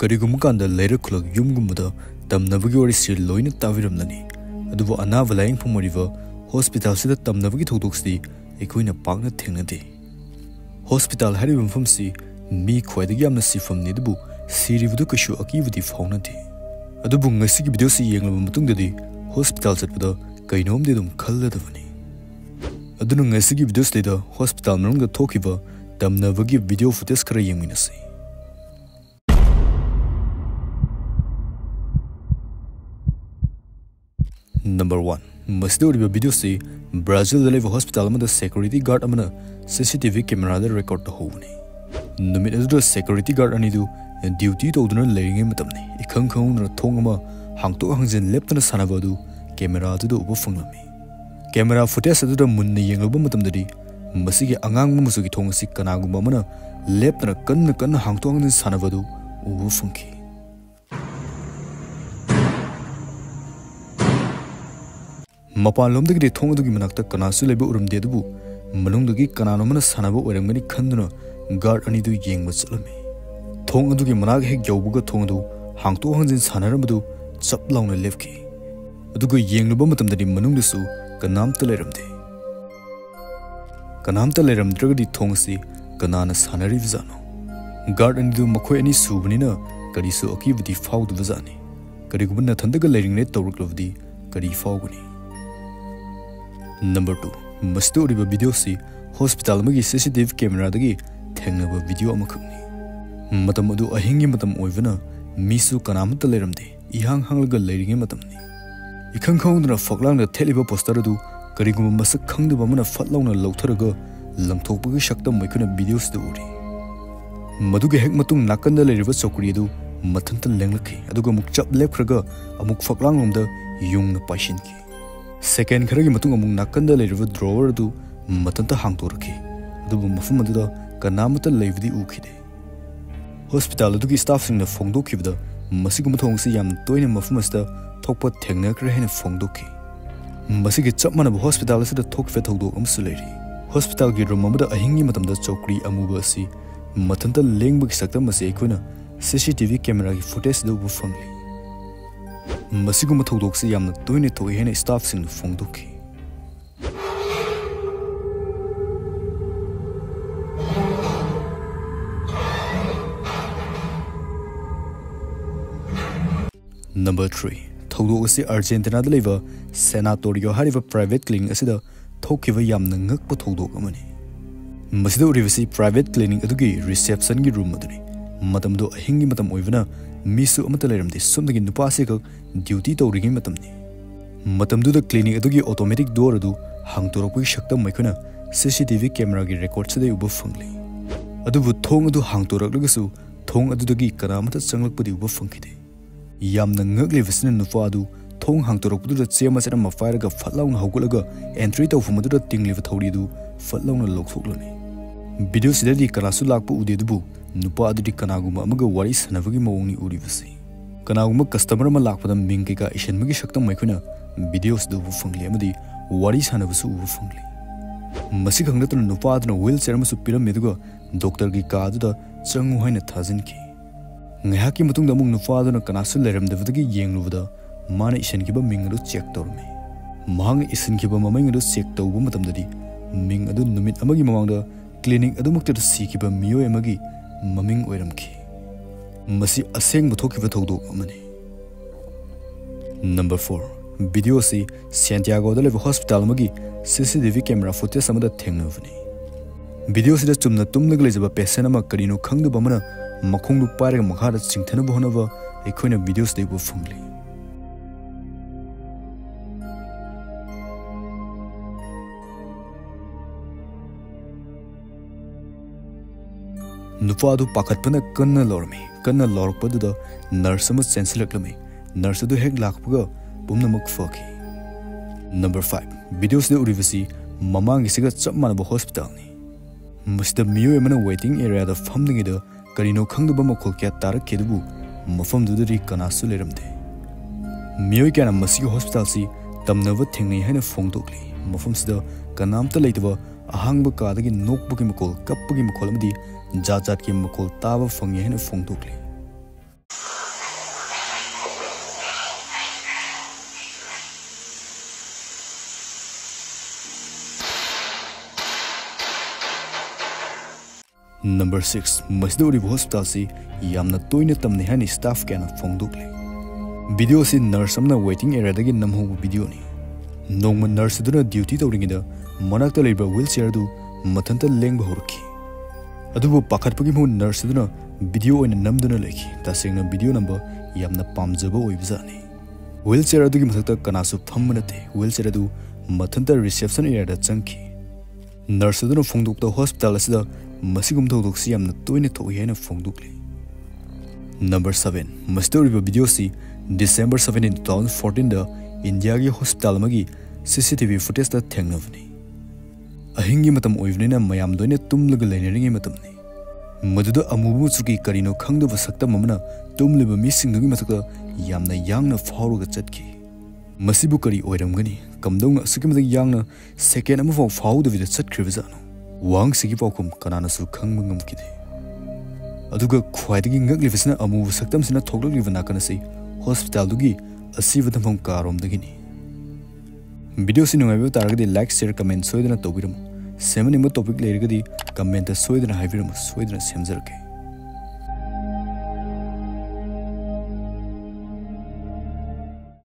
Karigumukanda later clock Yumgumuda, Tamnavagi or is loin Taviram Nani. Aduvo Anava lying from river, hospital said that Tamnavagi Todoxi, a queen of partner Thengnaba. Hospital had even from sea, me Khwaidagi Kijaba from Nidabu, Siri Vudukashu Akivati Faunati. Adubung Nasi Bidosi Yang Mutungadi, hospital said with the Kainom de Dum Kaladavani. Adunung Nasi Bidos later, hospital Nunga Tokiva, Tamnavagi video for this Karayaminasi. Number 1. Must do video see Brazil live hospital the security guard amana CCTV camera record the whole. Numit the security guard anidu and duty to the laying in matamni. Ikang or tongama hang to hangs in left on the sanavadu camera to the overfungami. Camera footage to the munni yang obumatamdi Masiki Angang Musuki Tongsi Kanagu Mamana left on a gun hang to the sanavadu overfunky. Mapalomdagi Tongugi Manakta Kanasu Lebo Urum Dedu, Malungagi Kanamana Sanabo or many Kanduna, guard Anidu Yang Muslimi. Tongugi Manag Yobuga Tongu, hang two hands in Sanaramadu, Chap long a levki. Adugo Yang Lubomatum the Manundusu, Kanam Teleramde. Kanam Teleram Drugadi Tongsi, Kanana Sanari Vizano. Guard Anidu Makoani Subnina, Kadisu Akivati Found Vizani. Karigubana Tandaga letting net Toruklovdi, Kadi Foguni. Number 2. Must do video see hospital magi CCTV camera dagi Thengnaba video amakuni. Matamadu ahingi matam oivana misu kanamata leramde ihang hanglaga leiringe matamni. Ikang khongduna faklang the teliba posteradu karigum masak khangdu bamana fatlawna lautharaga lamthokpagi shakta maikuna videos du uri. Maduge hek matung nakanda leriba chokri du mathanta lenglaki aduga mukchap lephraga amuk faklang lomda yung na paishinki. Second Karagi Matung among Nakanda River drawer do Matanta Hangtorki, the Mufumada, Kanamata Levdi Ukide. Hospital Duki staffing the Fongdoki, the Masigumatongsi Yam Toin Mufumasta, Topa Thengnaba and Fongdoki. Masigi Chapman of hospital is the Tokfetodo Umsulari. Hospital Giromamada Ahingi Matam the Chokri Amubasi, Matanta Langbuk Sakta Masekuna, CCTV camera footage do Bufangli. Masiguma Todoxi Yam doing it to any staffs in the Fongdoki. Number 3. Thodoxi Argentina deliver Senatorio Hariva private clinic as the Tokiva Yam Nangak Potodok. Masido Rivasi private clinic adugi reception room madani. Madam do Hingi Matam Oivana. Misu Amatalam de something in the Pasical duty to ring matamni. Matam do the clinic adugi automatic door do hang to rock shakta maikuna CCTV camera records the ubufungli. Adubu tong do hang to ragasu, tong adugi karamata sanglapudi ubufunkide. Yam the ngugly visin nufadu, tong hang to rock the semas and mafaraga fatlong hogulaga, entry to Fumadu tingli toridu, fatlong loksholani. Video sidadi karasulaku udebu. Nupa adi kanaguma amaga wari sanavagi maungni urivasi. Kanaguma customer malakpada mingkika ishenmagi shaktam maikuna videos do fungli amadi wari sanavasu fungli. Masik hangdatuna nupa aduna wheelchair masu pyramidga doctor gi kaduda changu haina thajinki. Ngahaki matungda mung nupa aduna kanasu leramdavadagi yenglubada mana ishenkiba mingadu check torme. Mahang ishenkiba mamangadu check tawba matamdadi ming adu numit amagi mamangda clinic adumukta sikiba miyo emagi Maming Oiramki Masi Aseng Butoki Vatodo Amani. Number 4. Video see Santiago de Hospital Magi CCTV camera footage some of the Thengnaba. Video see the Tumna Tumnaglizaba Pesenama Karino Kandu Bamana Makungu Pare Mahara Singtanabonova, a queen of videos they were fungly. Nufadu Pakatpana Kana Lorme, Kana Lorpadu, Nursamus Sensilaclame, Nursadu Heg Lakpuga, Bumnamuk Foki. Number 5. Videos the Urivasi, Mamang is a Chapmanaba Hospital. Mr. Mio Emana waiting area of Famding either, Karino Kangdubama Kolkat Tarak Kedu, Mufam Dudri Kanasu Leramde. Mio can a Masi Hospital see, Tamnava Tengni Hena Fongdokli, Mufams the Kanamta Latava, a Hangbakadagi Notebookimakol, Kappukimakolmdi. Jajat ki makol tawa fangi hena fongdokli. Number 6. Masjid uri hospital si yamna toina tamne hani staff kana phongdukle. Video si nurse amna waiting area dagi namho video ni. Nongma nurse duna duty tawringida manakta leiba wheelchair du mathanta lengba horki. Adubu pakhatpagi mu nurse duna video oina namduna leki. Tasengna video number yamna pamjaba oibzani. Wheelchair adugi mathakta kanasu phammanate. Wheelchair adu mathanta reception area da changki. Nurse duna phongdukta hospital asida masigum thawdoksi yamna toina tho'i haina phongdukle. Number 7. Mastori video si December 17, 2014 da India ki hospital magi CCTV footage da thengnabani. Ahingi matam oivnina mayam doine tumlaga laineringi matamni. Maduda amubu chuki karino khangdaba sakta mamna tumliba misingdugi matakta yamna yangna fawruga chatki. Masibu kari oiramgani kamdongna sikimada yangna second amafau fawdavida chatkhribazano. Wang sigi pawkum kananasu khangba ngamkide. Aduga khwaidagi ngaglibasina amubu saktamsina thoklagliba nakanasi hospital dugi asiba thamam karomdagini. Video si nungaiba taragadi like, share, comment soidana tawbiramu. Semanima topic leiragadi comment soidana haibiramu soidana semjarake.